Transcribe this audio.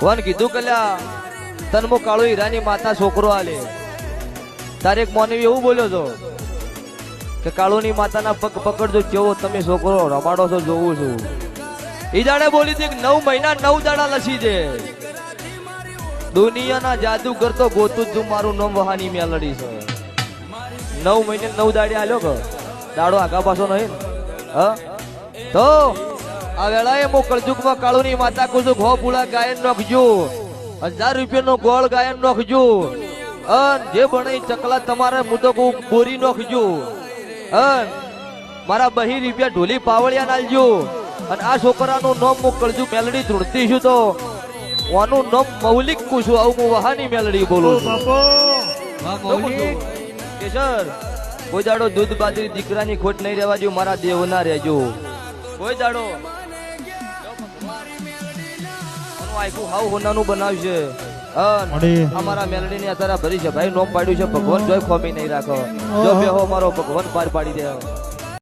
One કીધું કલ્યા તનમો કાળો હીરાની માતા છોકરો આલે તારે એક મોનવી એવું બોલ્યો છો કે કાળોની માતાના પગ પકડજો કેવો તમે છોકરો રમાડો છો જોઉં છું. ઈ દાડે બોલી હતી 9 મહિના 9 દાડા લસી છે. દુનિયાના જાદુગર તો ગોતું જ મારું નામ વહાની મેલડી છે. 9 મહિને 9 દાડે આલ્યો કે દાડો આગા પાછો નહીં હ તો આ વેળાએ મો કળજુગમાં કાળુની માતા કુસુક હો પૂળા ગાયન નાખજો 1000 રૂપિયાનો ગોળ ગાયન નાખજો અન જે બને ચકલા તમારે હું તો કહું બોરી નાખજો અન મારા 2 રૂપિયા ઢોલી પાવળિયા નાલજો અને આ છોકરાનું નામ હું કળજુગ મેલડી ધૂળતી છું તો ઓનું નામ મૌલિક કુશું આવું હું વહાની મેલડી બોલું છું. કેશર કોઈ દાડો દૂધ બાજરી દીકરાની ખોટ નહીં રહેવા જો મારા દેવ ના રહેજો કોઈ દાડો આખું હાવ હોનાનું બનાવશે અમારા મેલડી ની અત્યારે ભરી છે ભાઈ નોમ પાડ્યું છે ભગવાન જોઈ ખોમી નહીં રાખો જો બે હો મારો ભગવાન પાર પાડી દે.